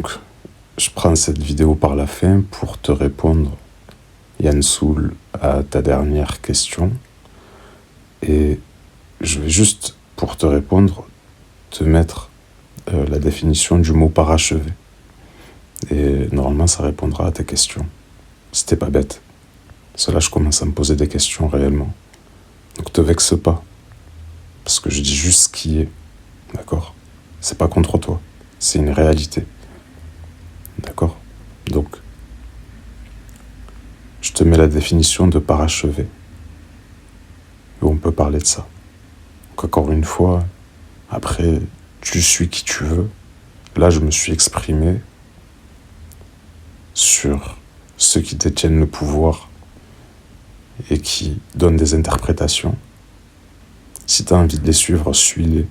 Donc, je prends cette vidéo par la fin pour te répondre, Yann Soul, à ta dernière question. Et je vais juste, pour te répondre, te mettre la définition du mot parachevé. Et normalement, ça répondra à tes questions. C'était pas bête. Parce que là, je commence à me poser des questions réellement. Donc, te vexe pas. Parce que je dis juste ce qui est. D'accord ? C'est pas contre toi. C'est une réalité. D'accord ? Donc, je te mets la définition de parachevé. Et on peut parler de ça. Donc, encore une fois, après, tu suis qui tu veux. Là, je me suis exprimé sur ceux qui détiennent le pouvoir et qui donnent des interprétations. Si tu as envie de les suivre, suis-les.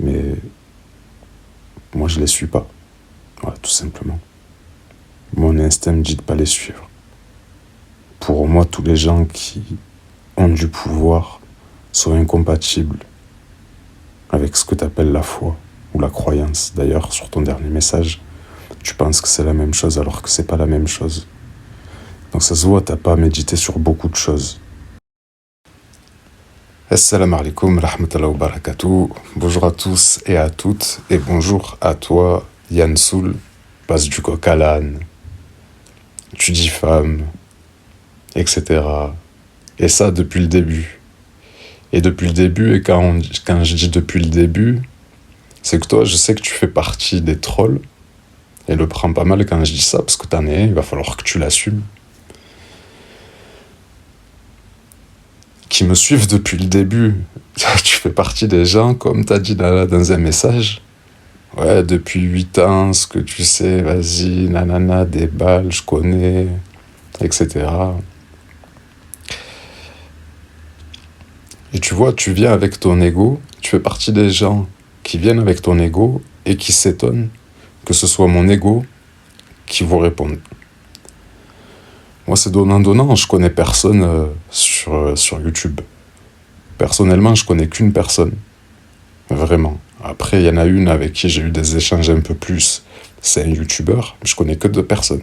Mais moi, je les suis pas. Voilà, tout simplement. Mon instinct me dit de pas les suivre. Pour moi, tous les gens qui ont du pouvoir sont incompatibles avec ce que tu appelles la foi ou la croyance. D'ailleurs, sur ton dernier message, tu penses que c'est la même chose alors que c'est pas la même chose. Donc ça se voit, t'as pas médité sur beaucoup de choses. Assalamu alaikum rahmatullahi wa barakatuh. Bonjour à tous et à toutes. Et bonjour à toi, Yann Soul, passe du coq à l'âne, tu dis femme, etc. Et ça depuis le début. Et depuis le début, et quand je dis depuis le début, c'est que toi, je sais que tu fais partie des trolls. Et le prends pas mal quand je dis ça, parce que t'en es un, il va falloir que tu l'assumes. Qui me suivent depuis le début. Tu fais partie des gens, comme t'as dit là, dans un message. Ouais, depuis 8 ans, ce que tu sais, vas-y, nanana, des balles, je connais, etc. Et tu vois, tu viens avec ton ego, tu fais partie des gens qui viennent avec ton ego et qui s'étonnent que ce soit mon ego qui vous réponde. Moi, c'est donnant-donnant, je connais personne sur YouTube. Personnellement, je connais qu'une personne. Vraiment. Après, il y en a une avec qui j'ai eu des échanges un peu plus. C'est un YouTuber, mais je connais que 2 personnes.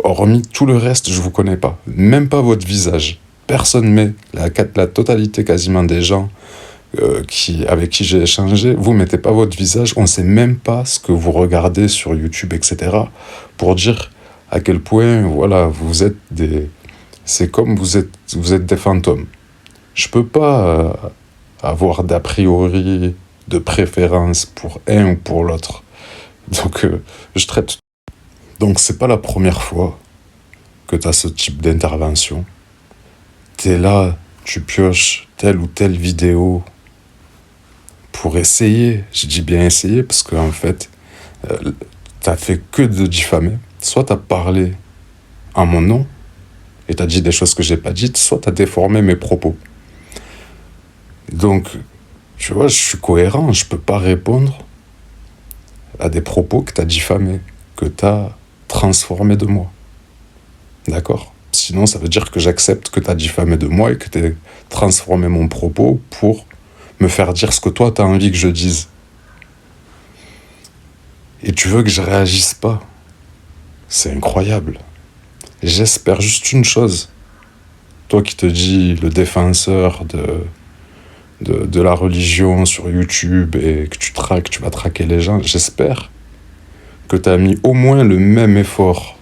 Hormis tout le reste, je vous connais pas. Même pas votre visage. Personne, mais la totalité quasiment des gens avec qui j'ai échangé, vous mettez pas votre visage, on sait même pas ce que vous regardez sur YouTube, etc. Pour dire à quel point, voilà, vous êtes des... C'est comme vous êtes des fantômes. Je peux pas avoir d'a priori de préférence pour un ou pour l'autre. Donc, je traite. Donc, c'est pas la première fois que tu as ce type d'intervention. T'es là, tu pioches telle ou telle vidéo pour essayer, je dis bien essayer, parce qu'en fait, t'as fait que de diffamer. Soit t'as parlé en mon nom, et t'as dit des choses que j'ai pas dites, soit t'as déformé mes propos. Donc, tu vois, je suis cohérent, je peux pas répondre à des propos que t'as diffamés, que t'as transformés de moi. D'accord ? Sinon, ça veut dire que j'accepte que t'as diffamé de moi et que t'as transformé mon propos pour me faire dire ce que toi t'as envie que je dise. Et tu veux que je réagisse pas. C'est incroyable. J'espère juste une chose. Toi qui te dis le défenseur de la religion sur YouTube et que tu vas traquer les gens, j'espère que tu as mis au moins le même effort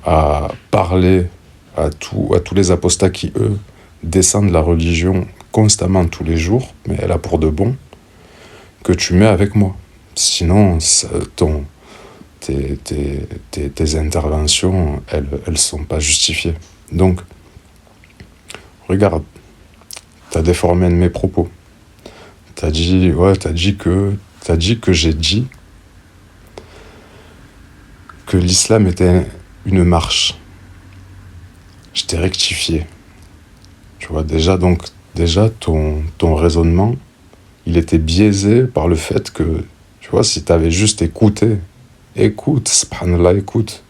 à parler à tous les apostats qui, eux, descendent la religion constamment tous les jours, mais elle a pour de bon, que tu mets avec moi. Sinon, tes interventions, elles sont pas justifiées. Donc, regarde, t'as déformé mes propos. T'as dit que j'ai dit que l'islam était une marche. Je t'ai rectifié. Tu vois, déjà, ton raisonnement, il était biaisé par le fait que, tu vois, si t'avais juste écouté, subhanallah, écoute,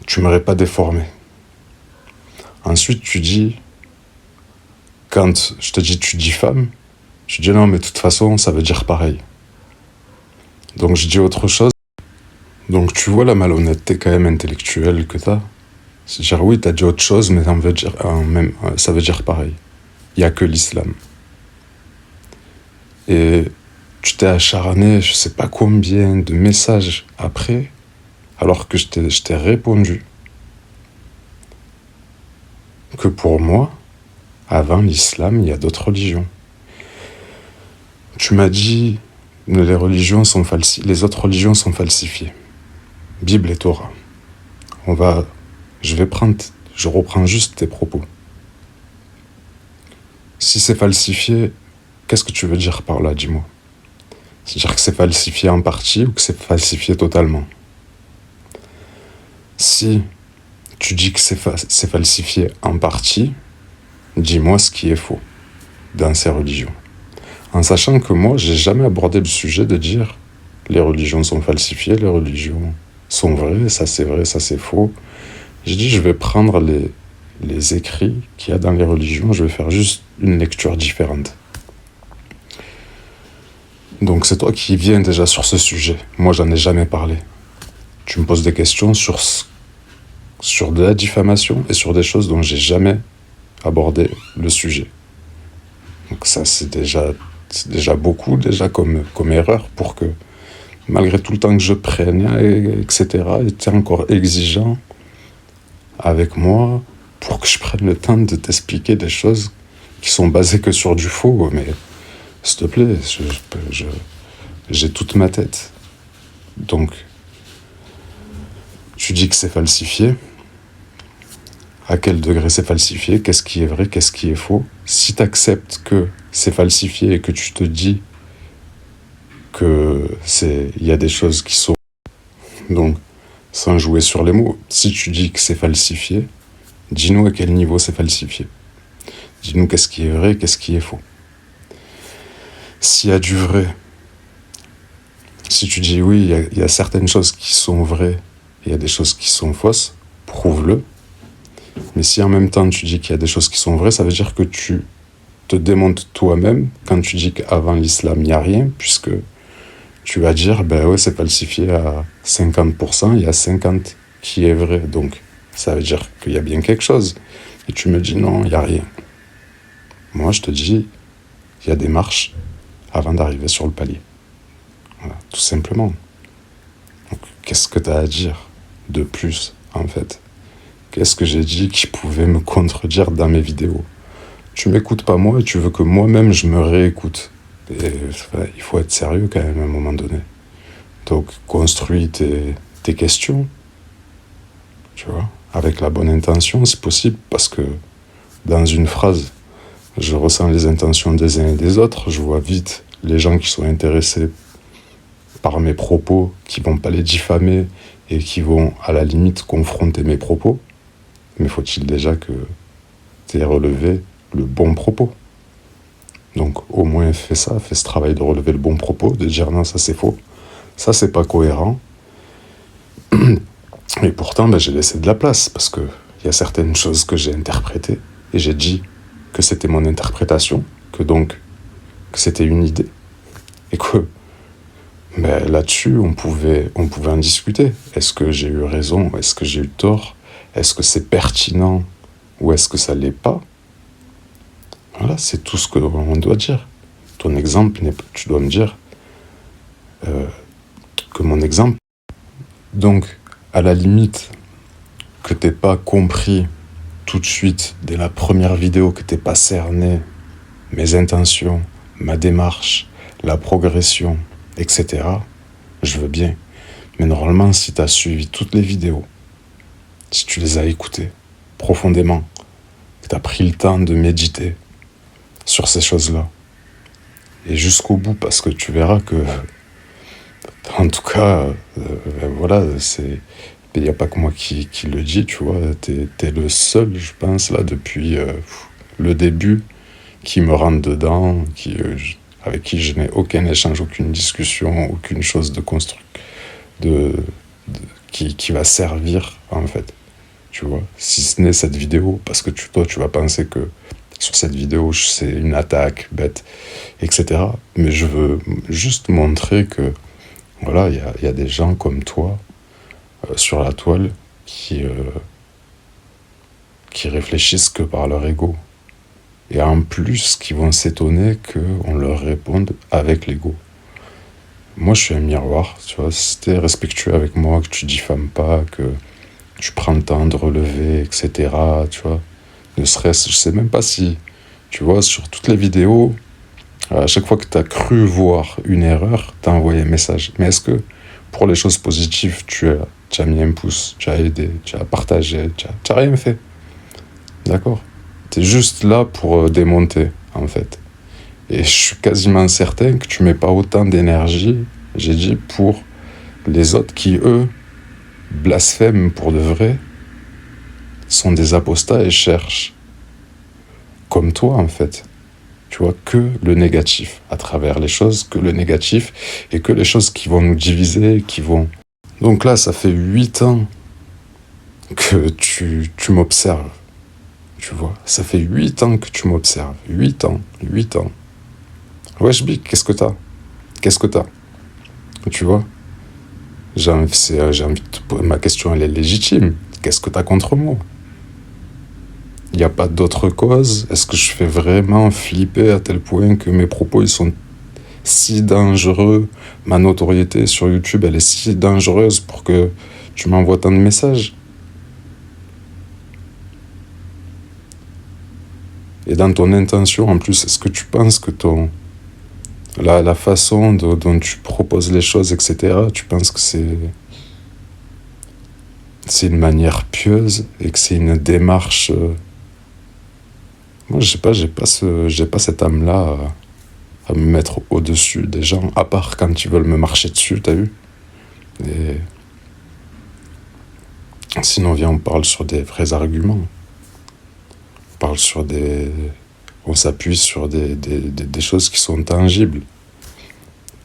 tu m'aurais pas déformé. Ensuite, tu dis, quand je te dis tu diffames, Je dis non, mais de toute façon, ça veut dire pareil. Donc je dis autre chose. Donc tu vois la malhonnêteté quand même intellectuelle que t'as. C'est-à-dire oui, t'as dit autre chose, mais ça veut dire pareil. Il n'y a que l'islam. Et tu t'es acharné, je sais pas combien de messages après, alors que je t'ai répondu que pour moi, avant l'islam, il y a d'autres religions. Tu m'as dit les autres religions sont falsifiées. Bible et Torah. Je reprends juste tes propos. Si c'est falsifié, qu'est-ce que tu veux dire par là, dis-moi? C'est-à-dire que c'est falsifié en partie ou que c'est falsifié totalement? Si tu dis que c'est falsifié en partie, dis-moi ce qui est faux dans ces religions. En sachant que moi, j'ai jamais abordé le sujet de dire les religions sont falsifiées, les religions sont vraies, ça c'est faux. J'ai dit je vais prendre les écrits qu'il y a dans les religions, je vais faire juste une lecture différente. Donc c'est toi qui viens déjà sur ce sujet. Moi, j'en ai jamais parlé. Tu me poses des questions sur de la diffamation et sur des choses dont j'ai jamais abordé le sujet. Donc ça, c'est déjà beaucoup, déjà comme erreur pour que, malgré tout le temps que je prenne, etc., tu es encore exigeant avec moi pour que je prenne le temps de t'expliquer des choses qui sont basées que sur du faux. Mais s'il te plaît, j'ai toute ma tête. Donc, tu dis que c'est falsifié. À quel degré c'est falsifié? Qu'est-ce qui est vrai? Qu'est-ce qui est faux? Si tu acceptes que c'est falsifié et que tu te dis que il y a des choses qui sont... Donc, sans jouer sur les mots, si tu dis que c'est falsifié, dis-nous à quel niveau c'est falsifié. Dis-nous qu'est-ce qui est vrai, qu'est-ce qui est faux. S'il y a du vrai, si tu dis oui, il y a certaines choses qui sont vraies, et il y a des choses qui sont fausses, prouve-le. Mais si en même temps tu dis qu'il y a des choses qui sont vraies, ça veut dire que tu te démontes toi-même quand tu dis qu'avant l'islam, il n'y a rien, puisque tu vas dire, ben ouais, c'est falsifié à 50%, il y a 50% qui est vrai. Donc, ça veut dire qu'il y a bien quelque chose. Et tu me dis, non, il n'y a rien. Moi, je te dis, il y a des marches avant d'arriver sur le palier. Voilà, tout simplement. Donc, qu'est-ce que tu as à dire de plus, en fait? Qu'est-ce que j'ai dit qui pouvait me contredire dans mes vidéos? Tu m'écoutes pas moi et tu veux que moi-même je me réécoute. Et il faut être sérieux quand même à un moment donné. Donc construis tes questions, tu vois, avec la bonne intention si possible, parce que dans une phrase, je ressens les intentions des uns et des autres, je vois vite les gens qui sont intéressés par mes propos, qui vont pas les diffamer et qui vont à la limite confronter mes propos. Mais faut-il déjà que tu aies relevé le bon propos? Donc au moins fais ce travail de relever le bon propos, de dire non, ça c'est faux, ça c'est pas cohérent. Et pourtant, j'ai laissé de la place parce que il y a certaines choses que j'ai interprétées et j'ai dit que c'était mon interprétation, que c'était une idée et que là-dessus on pouvait en discuter. Est-ce que j'ai eu raison? Est-ce que j'ai eu tort? Est-ce que c'est pertinent ou est-ce que ça l'est pas? Voilà, c'est tout ce qu'on doit dire. Ton exemple, tu dois me dire que mon exemple... Donc, à la limite, que t'aies pas compris tout de suite, dès la première vidéo, que t'aies pas cerné mes intentions, ma démarche, la progression, etc., je veux bien. Mais normalement, si t'as suivi toutes les vidéos, si tu les as écoutées profondément, que t'as pris le temps de méditer sur ces choses-là, et jusqu'au bout, parce que tu verras que, en tout cas, voilà, il n'y a pas que moi qui le dis, tu vois, t'es le seul, je pense, là, depuis le début, qui me rentre dedans, avec qui je n'ai aucun échange, aucune discussion, aucune chose de qui va servir, en fait, tu vois, si ce n'est cette vidéo, parce que toi, tu vas penser que sur cette vidéo, c'est une attaque bête, etc. Mais je veux juste montrer que, voilà, il y a des gens comme toi sur la toile qui réfléchissent que par leur ego. Et en plus, qui vont s'étonner qu'on leur réponde avec l'ego. Moi, je suis un miroir, tu vois. Si t'es respectueux avec moi, que tu diffames pas, que tu prends le temps de relever, etc., tu vois. Ne serait-ce, je sais même pas si, tu vois, sur toutes les vidéos, à chaque fois que t'as cru voir une erreur, t'as envoyé un message. Mais est-ce que, pour les choses positives, tu as mis un pouce, tu as aidé, tu as partagé, tu as rien fait? D'accord? T'es juste là pour démonter, en fait. Et je suis quasiment certain que tu mets pas autant d'énergie, j'ai dit, pour les autres qui, eux, blasphèment pour de vrai, sont des apostats et cherchent, comme toi, en fait, tu vois, que le négatif, à travers les choses, que le négatif, et que les choses qui vont nous diviser, qui vont... Donc là, ça fait 8 ans que tu m'observes. Tu vois, ça fait 8 ans que tu m'observes. 8 ans, 8 ans. Wesh, Big, qu'est-ce que t'as? Qu'est-ce que t'as? Tu vois, j'ai envie de te poser... Ma question, elle est légitime. Qu'est-ce que t'as contre moi? Il n'y a pas d'autre cause? Est-ce que je fais vraiment flipper à tel point que mes propos, ils sont si dangereux? Ma notoriété sur YouTube, elle est si dangereuse pour que tu m'envoies tant de messages? Et dans ton intention, en plus, est-ce que tu penses que la façon dont tu proposes les choses, etc., tu penses que c'est une manière pieuse et que c'est une démarche... Moi, je sais pas, j'ai pas cette âme-là à me mettre au-dessus des gens, à part quand ils veulent me marcher dessus, t'as vu? Et sinon, viens, on parle sur des vrais arguments. On s'appuie sur des choses qui sont tangibles.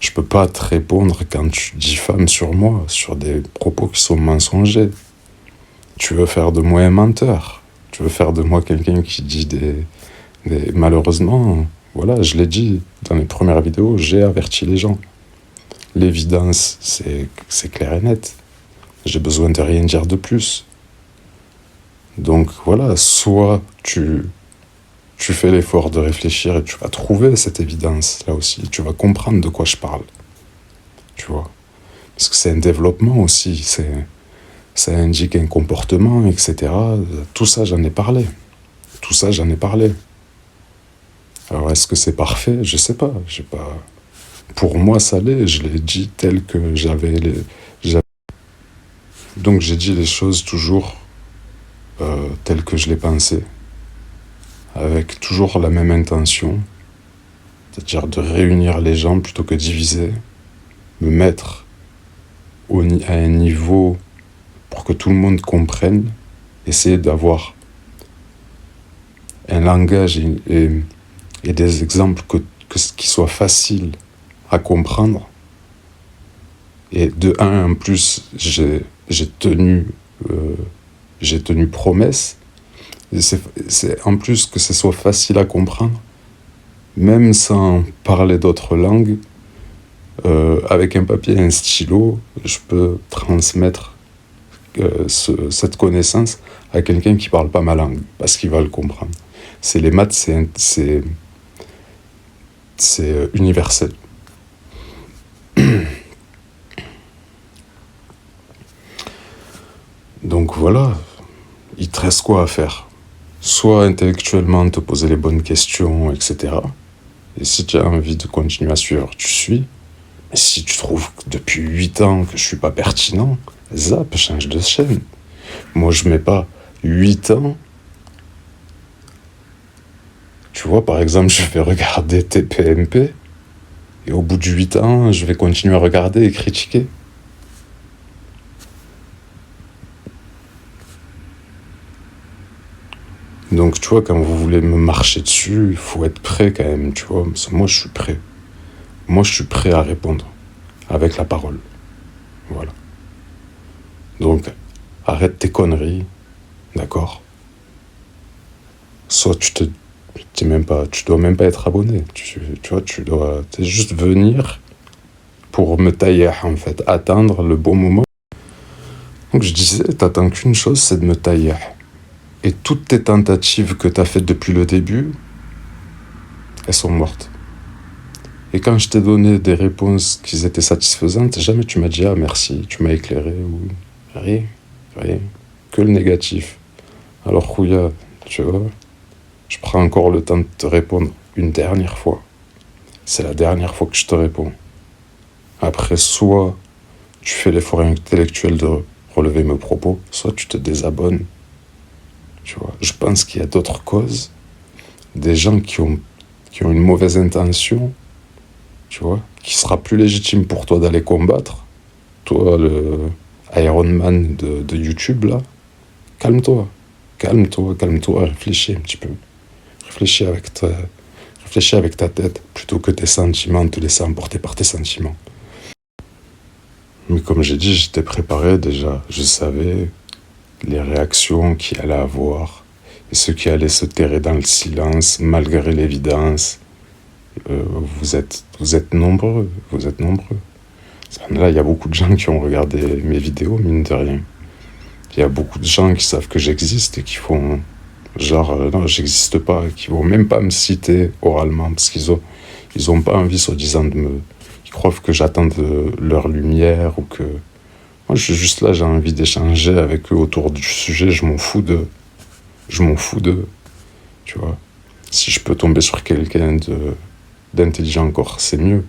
Je peux pas te répondre quand tu diffames sur moi, sur des propos qui sont mensongers. Tu veux faire de moi un menteur. Tu veux faire de moi quelqu'un qui dit Malheureusement, voilà, je l'ai dit dans les premières vidéos, j'ai averti les gens. L'évidence, c'est clair et net. J'ai besoin de rien dire de plus. Donc voilà, soit tu fais l'effort de réfléchir et tu vas trouver cette évidence là aussi. Tu vas comprendre de quoi je parle. Tu vois. Parce que c'est un développement aussi. Ça indique un comportement, etc. Tout ça, j'en ai parlé. Tout ça, j'en ai parlé. Alors, est-ce que c'est parfait? Je sais pas. J'ai pas... Pour moi, ça l'est. Je l'ai dit tel que Donc, j'ai dit les choses toujours telles que je les pensais. Avec toujours la même intention. C'est-à-dire de réunir les gens plutôt que diviser. Me mettre à un niveau pour que tout le monde comprenne. Essayer d'avoir un langage et des exemples qui soient faciles à comprendre. Et de un, en plus, j'ai tenu promesse. Et c'est en plus que ce soit facile à comprendre, même sans parler d'autres langues, avec un papier et un stylo, je peux transmettre cette connaissance à quelqu'un qui parle pas ma langue, parce qu'il va le comprendre. Les maths, c'est universel. Donc voilà, il te reste quoi à faire? Soit intellectuellement te poser les bonnes questions, etc. Et si tu as envie de continuer à suivre, tu suis. Mais si tu trouves que depuis 8 ans que je suis pas pertinent, zap, change de chaîne. Moi, je mets pas 8 ans. Tu vois, par exemple, je vais regarder TPMP. Et au bout de 8 ans, je vais continuer à regarder et critiquer. Donc, tu vois, quand vous voulez me marcher dessus, il faut être prêt quand même, tu vois. Moi, je suis prêt. Moi, je suis prêt à répondre avec la parole. Voilà. Donc, arrête tes conneries, d'accord? Soit tu te Tu dois même pas être abonné. Tu vois, tu dois juste venir pour me tailler, en fait, attendre le bon moment. Donc je disais, t'attends qu'une chose, c'est de me tailler. Et toutes tes tentatives que t'as faites depuis le début, elles sont mortes. Et quand je t'ai donné des réponses qui étaient satisfaisantes, jamais tu m'as dit ah merci, tu m'as éclairé ou rien, rien, que le négatif. Alors Khouya, tu vois, je prends encore le temps de te répondre une dernière fois. C'est la dernière fois que je te réponds. Après, soit tu fais l'effort intellectuel de relever mes propos, soit tu te désabonnes. Tu vois, je pense qu'il y a d'autres causes, des gens qui ont une mauvaise intention, tu vois, qui sera plus légitime pour toi d'aller combattre. Toi, le Iron Man de YouTube, là, calme-toi, calme-toi, calme-toi, réfléchis un petit peu. Réfléchis avec ta tête, plutôt que tes sentiments, te laisser emporter par tes sentiments. Mais comme j'ai dit, j'étais préparé déjà. Je savais les réactions qu'il allait avoir et ceux qui allaient se terrer dans le silence malgré l'évidence. Vous êtes nombreux, vous êtes nombreux. Là, il y a beaucoup de gens qui ont regardé mes vidéos, mine de rien. Il y a beaucoup de gens qui savent que j'existe et qui font genre, non, j'existe pas, qui vont même pas me citer oralement parce ils ont pas envie, soi-disant, de me. Ils croient que j'attends de leur lumière ou que. Moi, je suis juste là, j'ai envie d'échanger avec eux autour du sujet, je m'en fous d'eux. Tu vois. Si je peux tomber sur quelqu'un d'intelligent encore, c'est mieux.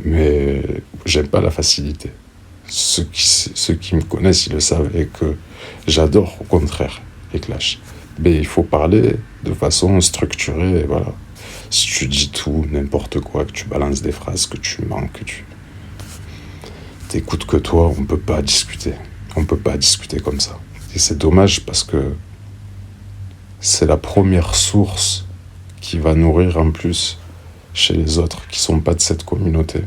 Mais j'aime pas la facilité. Ceux qui me connaissent, ils le savent et que j'adore, au contraire, les clashs. Mais il faut parler de façon structurée, et voilà. Si tu dis tout, n'importe quoi, que tu balances des phrases, que tu mens, que tu t'écoutes que toi, on peut pas discuter. On peut pas discuter comme ça. Et c'est dommage parce que c'est la première source qui va nourrir en plus chez les autres qui sont pas de cette communauté.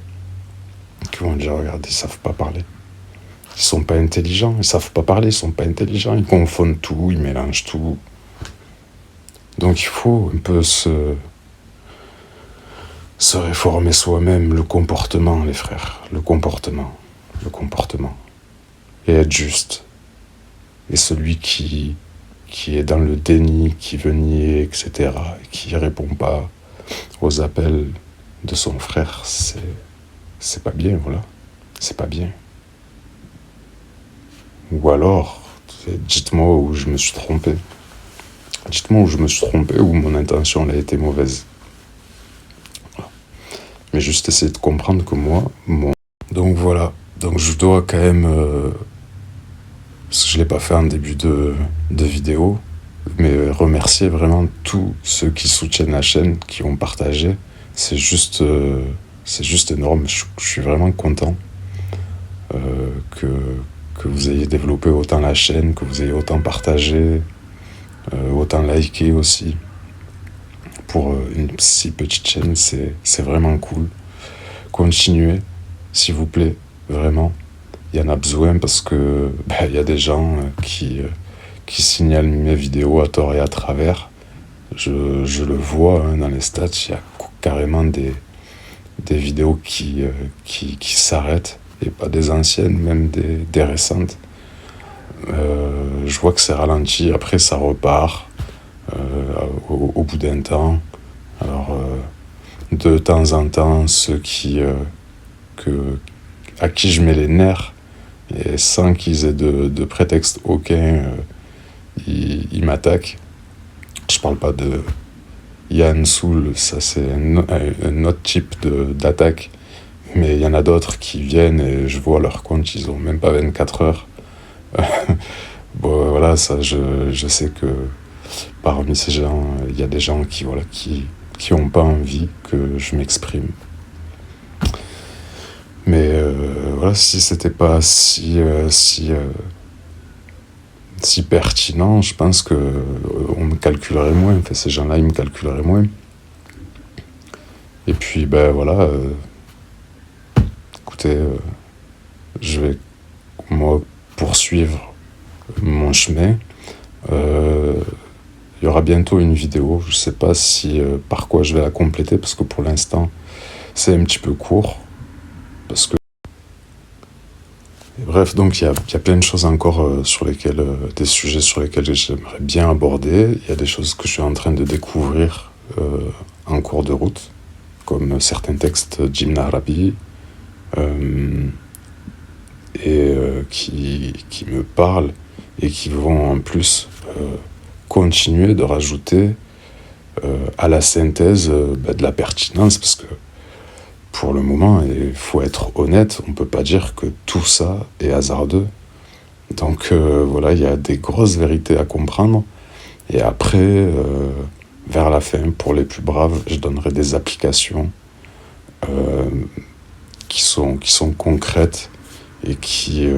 Qui vont dire, regarde, ils savent pas parler. Ils sont pas intelligents, ils savent pas parler, ils sont pas intelligents, ils confondent tout, ils mélangent tout. Donc il faut un peu se réformer soi-même, le comportement, les frères, le comportement. Et être juste. Et celui qui est dans le déni, qui veut nier, etc., qui répond pas aux appels de son frère, c'est pas bien, voilà. C'est pas bien. Ou alors, dites-moi où je me suis trompé. Dites-moi où je me suis trompé, où mon intention elle a été mauvaise. Voilà. Mais juste essayer de comprendre que moi, Donc voilà. Donc je dois quand même... parce que je l'ai pas fait en début de vidéo, mais remercier vraiment tous ceux qui soutiennent la chaîne, qui ont partagé. C'est juste énorme. Je suis vraiment content que vous ayez développé autant la chaîne, que vous ayez autant partagé, autant liké aussi. Pour une si petite chaîne, c'est vraiment cool. Continuez, s'il vous plaît, vraiment. Il y en a besoin parce que y a des gens qui signalent mes vidéos à tort et à travers. Je le vois dans les stats, il y a carrément des vidéos qui s'arrêtent, et pas des anciennes, même des récentes. Je vois que c'est ralenti, après ça repart au bout d'un temps. Alors de temps en temps, ceux à qui je mets les nerfs, et sans qu'ils aient de prétexte aucun, ils m'attaquent. Je parle pas de Yann Soul, ça c'est un autre type d'attaque, mais il y en a d'autres qui viennent et je vois leur compte, ils ont même pas 24 heures. Bon, voilà, ça je sais que parmi ces gens, il y a des gens qui ont pas envie que je m'exprime. Mais voilà, si c'était pas si pertinent, je pense que on me calculerait moins. Enfin, ces gens-là, ils me calculeraient moins. Et puis, ben voilà. Écoutez, je vais moi poursuivre mon chemin. y aura bientôt une vidéo. Je sais pas si par quoi je vais la compléter parce que pour l'instant c'est un petit peu court. Parce que bref, donc il y a plein de choses encore sur lesquelles, des sujets sur lesquels j'aimerais bien aborder. Il y a des choses que je suis en train de découvrir en cours de route, comme certains textes d'Ibn Arabi, qui me parlent et qui vont en plus continuer de rajouter à la synthèse de la pertinence, parce que pour le moment, il faut être honnête, on ne peut pas dire que tout ça est hasardeux. Donc voilà, il y a des grosses vérités à comprendre. Et après, vers la fin, pour les plus braves, je donnerai des applications qui sont concrètes et qui,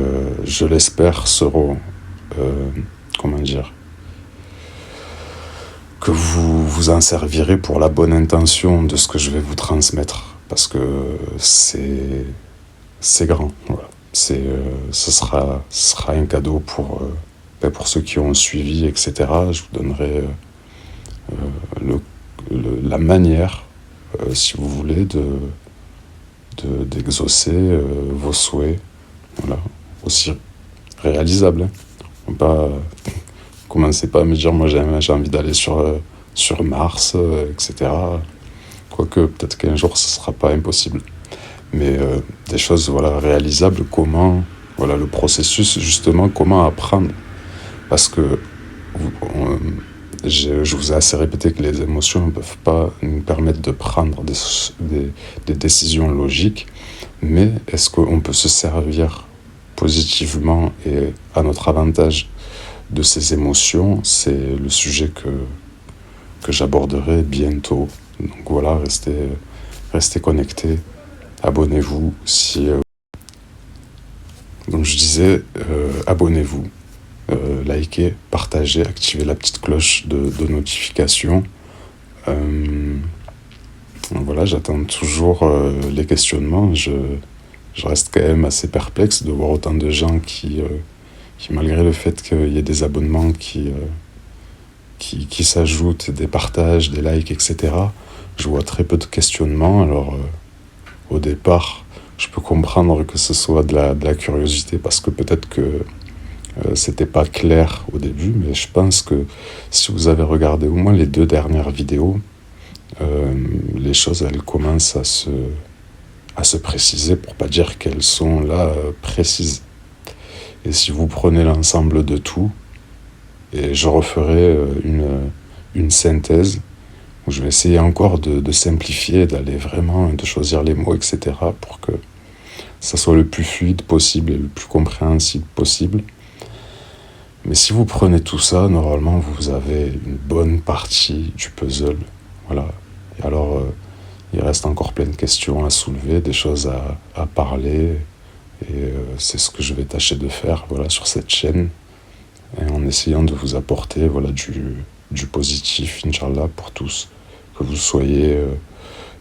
je l'espère, seront, comment dire, que vous vous en servirez pour la bonne intention de ce que je vais vous transmettre. Parce que c'est grand. Voilà. Ce sera un cadeau pour ceux qui ont suivi, etc. Je vous donnerai la manière, si vous voulez, d'exaucer vos souhaits. Voilà. Aussi réalisable. Hein. Pas, commencez pas à me dire, moi j'ai envie d'aller sur Mars, etc. Quoique peut-être qu'un jour ce sera pas impossible. Mais des choses voilà, réalisables, comment, voilà, le processus, justement, comment apprendre. Parce que je vous ai assez répété que les émotions ne peuvent pas nous permettre de prendre des décisions logiques, mais est-ce qu'on peut se servir positivement et à notre avantage de ces émotions? C'est le sujet que j'aborderai bientôt. Donc voilà, restez connectés. Abonnez-vous si... donc je disais, abonnez-vous, likez, partagez, activez la petite cloche de notification. Voilà, j'attends toujours les questionnements. Je reste quand même assez perplexe de voir autant de gens qui malgré le fait qu'il y ait des abonnements qui s'ajoutent, des partages, des likes, etc., je vois très peu de questionnements. Alors... au départ, je peux comprendre que ce soit de la curiosité parce que peut-être que c'était pas clair au début, mais je pense que si vous avez regardé au moins les 2 dernières vidéos, les choses elles commencent à se préciser, pour pas dire qu'elles sont là précises. Et si vous prenez l'ensemble de tout, et je referai une synthèse où je vais essayer encore de simplifier, d'aller vraiment, de choisir les mots, etc., pour que ça soit le plus fluide possible et le plus compréhensible possible. Mais si vous prenez tout ça, normalement, vous avez une bonne partie du puzzle. Voilà. Et alors, il reste encore plein de questions à soulever, des choses à parler, et c'est ce que je vais tâcher de faire, voilà, sur cette chaîne, et en essayant de vous apporter, voilà, du positif, Inch'Allah, pour tous. Que vous soyez...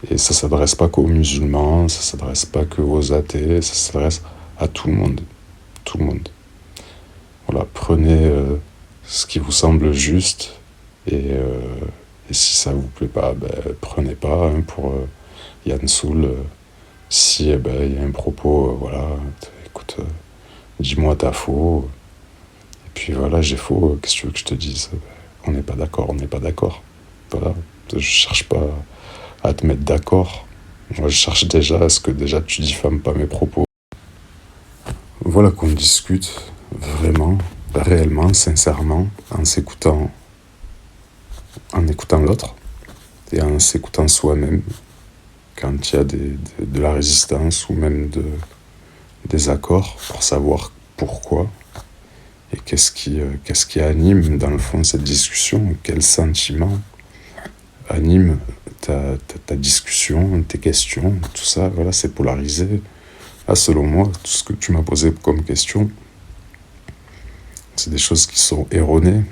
et ça ne s'adresse pas qu'aux musulmans, ça ne s'adresse pas qu'aux athées, ça s'adresse à tout le monde. Tout le monde. Voilà, prenez ce qui vous semble juste, et si ça ne vous plaît pas, prenez pas. Hein, pour Yann Soul, si il y a un propos, voilà, écoute, dis-moi t'as faux. Et puis voilà, j'ai faux, qu'est-ce que tu veux que je te dise? On n'est pas d'accord, on n'est pas d'accord. Voilà, je cherche pas à te mettre d'accord. Moi, je cherche déjà à ce que déjà tu diffames pas mes propos. Voilà, qu'on discute vraiment, réellement, sincèrement, en écoutant l'autre et en s'écoutant soi-même quand il y a de la résistance ou même des accords, pour savoir pourquoi et qu'est-ce qui anime dans le fond cette discussion, quel sentiment anime ta discussion, tes questions, tout ça. Voilà, c'est polarisé. Ah, selon moi, tout ce que tu m'as posé comme question, c'est des choses qui sont erronées,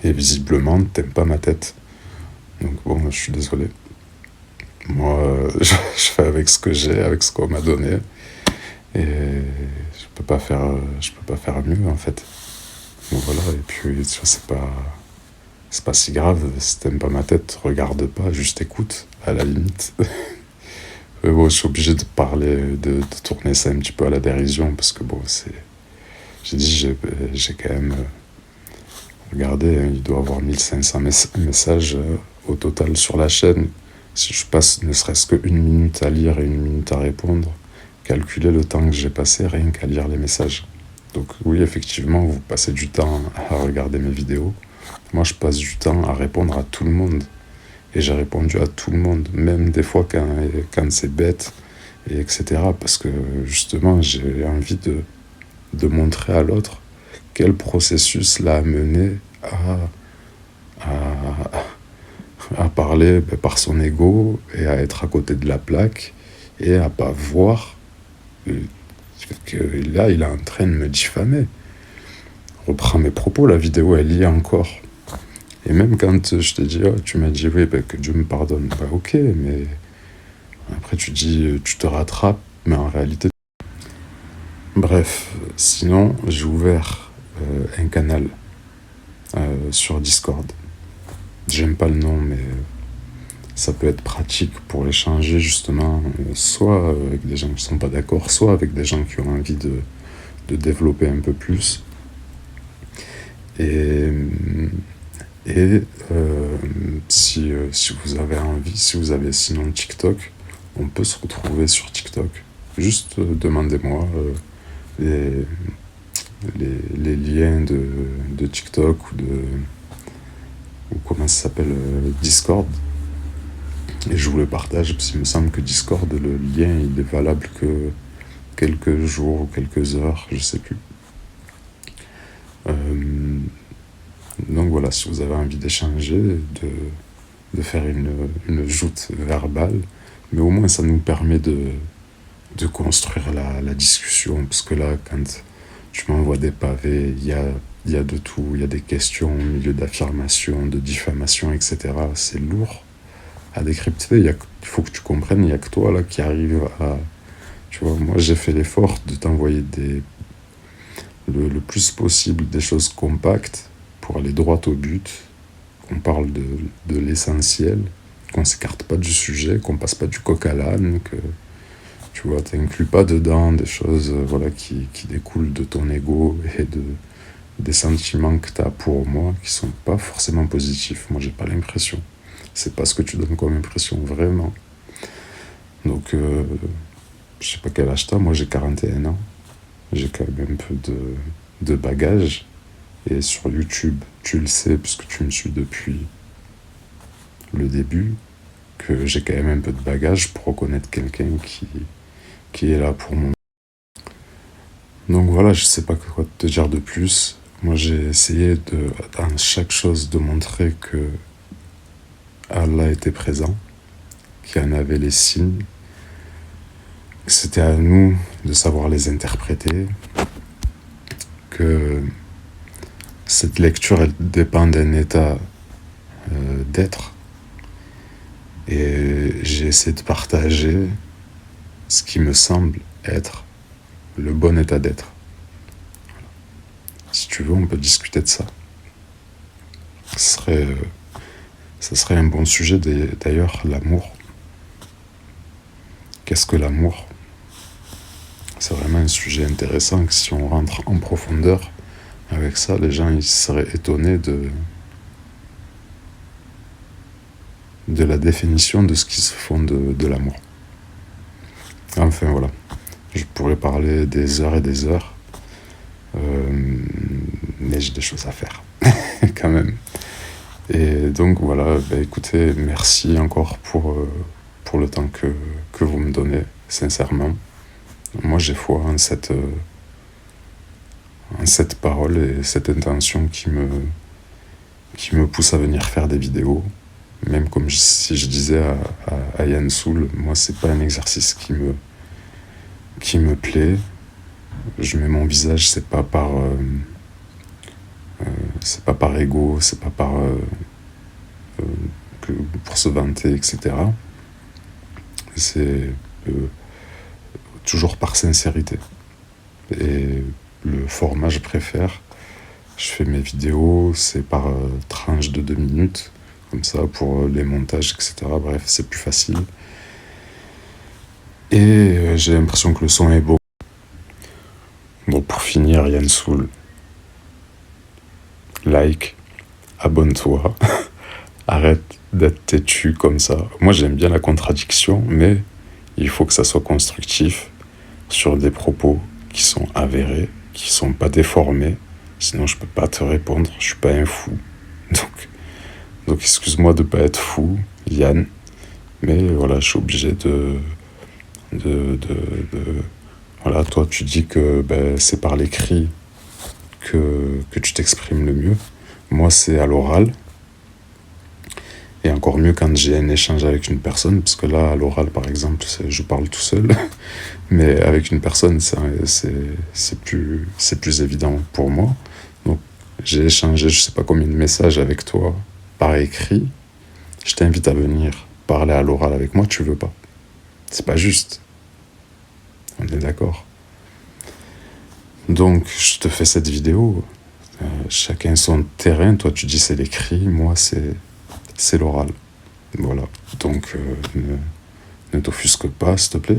et visiblement t'aimes pas ma tête. Donc bon, je suis désolé. Moi, je fais avec ce que j'ai, avec ce qu'on m'a donné, et je peux pas faire mieux en fait. Donc voilà, et puis c'est pas si grave, si t'aimes pas ma tête, regarde pas, juste écoute, à la limite. Mais bon, je suis obligé de parler, de tourner ça un petit peu à la dérision, parce que bon, j'ai dit, j'ai quand même... regardez, il doit y avoir 1500 messages au total sur la chaîne. Si je passe ne serait-ce qu'une minute à lire et une minute à répondre, calculez le temps que j'ai passé rien qu'à lire les messages. Donc oui, effectivement, vous passez du temps à regarder mes vidéos. Moi, je passe du temps à répondre à tout le monde. Et j'ai répondu à tout le monde, même des fois quand c'est bête, et etc. Parce que justement, j'ai envie de montrer à l'autre quel processus l'a amené à parler par son ego et à être à côté de la plaque et à pas voir que là, il est en train de me diffamer. Reprends mes propos, la vidéo, elle y est encore. Et même quand je t'ai dit, oh, tu m'as dit, oui, que Dieu me pardonne, ok, mais après tu dis, tu te rattrapes, mais en réalité... Bref, sinon, j'ai ouvert un canal sur Discord. J'aime pas le nom, mais ça peut être pratique pour échanger justement, soit avec des gens qui sont pas d'accord, soit avec des gens qui ont envie de développer un peu plus. Et si vous avez envie, si vous avez sinon TikTok, on peut se retrouver sur TikTok. Juste demandez-moi les liens de TikTok ou comment ça s'appelle, Discord. Et je vous le partage, parce qu'il me semble que Discord, le lien, il est valable que quelques jours ou quelques heures, je sais plus. Donc voilà, si vous avez envie d'échanger, de faire une joute verbale, mais au moins ça nous permet de construire la discussion, parce que là, quand tu m'envoies des pavés, il y a de tout, il y a des questions au milieu d'affirmations, de diffamations, etc. C'est lourd à décrypter, il faut que tu comprennes, il n'y a que toi là qui arrive à... Tu vois, moi j'ai fait l'effort de t'envoyer le plus possible des choses compactes pour aller droit au but, qu'on parle de l'essentiel, qu'on s'écarte pas du sujet, qu'on passe pas du coq à l'âne, que tu vois, t'inclus pas dedans des choses voilà, qui découlent de ton ego et des sentiments que tu as pour moi qui sont pas forcément positifs. Moi j'ai pas l'impression. C'est pas ce que tu donnes comme impression vraiment. Donc je sais pas quel âge t'as, moi j'ai 41 ans. J'ai quand même un peu de bagages. Et sur YouTube, tu le sais, puisque tu me suis depuis le début, que j'ai quand même un peu de bagages pour reconnaître quelqu'un qui est là pour moi. Donc voilà, je sais pas quoi te dire de plus. Moi, j'ai essayé dans chaque chose de montrer que Allah était présent, qu'il y en avait les signes, que c'était à nous de savoir les interpréter, que cette lecture, elle dépend d'un état d'être. Et j'ai essayé de partager ce qui me semble être le bon état d'être. Si tu veux, on peut discuter de ça. Ce serait un bon sujet d'ailleurs, l'amour. Qu'est-ce que l'amour ? C'est vraiment un sujet intéressant que si on rentre en profondeur avec ça, les gens ils seraient étonnés de la définition de ce qu'ils se font de l'amour. Enfin voilà, je pourrais parler des heures et des heures, mais j'ai des choses à faire quand même. Et donc voilà, écoutez, merci encore pour le temps que vous me donnez, sincèrement. Moi j'ai foi en cette parole et cette intention qui me pousse à venir faire des vidéos. Même comme si je disais à Yann Soul, moi c'est pas un exercice qui me plaît. Je mets mon visage, c'est pas par ego, c'est pas pour se vanter, etc. C'est toujours par sincérité. Et le format, je Je fais mes vidéos, c'est par tranche de 2 minutes, comme ça, pour les montages, etc. Bref, c'est plus facile. Et j'ai l'impression que le son est beau. Donc pour finir, Yann Soul, like, abonne-toi, arrête d'être têtu comme ça. Moi j'aime bien la contradiction, mais il faut que ça soit constructif sur des propos qui sont avérés, qui sont pas déformés. Sinon je peux pas te répondre, je suis pas un fou. Donc excuse-moi de pas être fou, Yann, mais voilà, je suis obligé de voilà, toi tu dis que ben, c'est par l'écrit que tu t'exprimes le mieux. Moi c'est à l'oral. Et encore mieux quand j'ai un échange avec une personne, parce que là, à l'oral, par exemple, je parle tout seul. Mais avec une personne, c'est plus évident pour moi. Donc, j'ai échangé, je sais pas combien de messages avec toi par écrit. Je t'invite à venir parler à l'oral avec moi, tu veux pas. C'est pas juste. On est d'accord. Donc, je te fais cette vidéo. Chacun son terrain. Toi, tu dis c'est l'écrit. Moi, c'est l'oral. Voilà. Donc, ne t'offusque pas, s'il te plaît.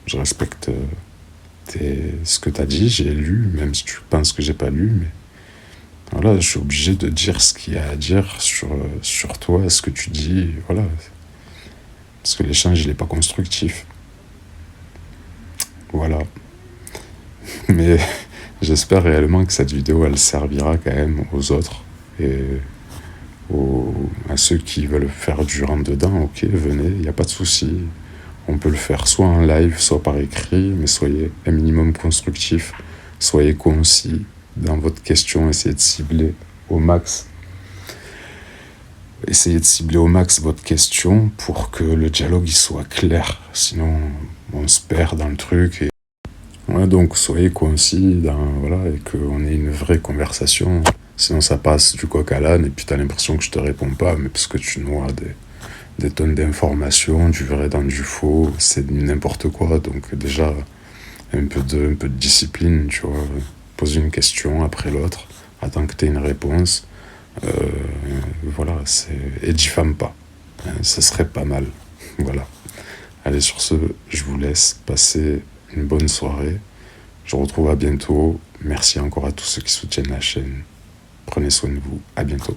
Je respecte ce que tu as dit. J'ai lu, même si tu penses que j'ai pas lu. Mais voilà, je suis obligé de dire ce qu'il y a à dire sur toi, ce que tu dis. Voilà. Parce que l'échange, il n'est pas constructif. Voilà. Mais j'espère réellement que cette vidéo, elle servira quand même aux autres. Et à ceux qui veulent faire du rentre-dedans, ok, venez, il n'y a pas de souci. On peut le faire soit en live, soit par écrit, mais soyez un minimum constructif, soyez concis dans votre question, essayez de cibler au max. Essayez de cibler au max votre question pour que le dialogue il soit clair. Sinon, on se perd dans le truc. Ouais, donc soyez concis voilà, et qu'on ait une vraie conversation. Sinon, ça passe du coq à l'âne et puis tu as l'impression que je te réponds pas, mais parce que tu noies des tonnes d'informations, du vrai dans du faux, c'est n'importe quoi. Donc déjà, un peu de discipline, tu vois. Pose une question après l'autre, attends que tu aies une réponse. Voilà, et diffame pas. Ça serait pas mal. Voilà. Allez, sur ce, je vous laisse passer une bonne soirée. Je vous retrouve à bientôt. Merci encore à tous ceux qui soutiennent la chaîne. Prenez soin de vous. À bientôt.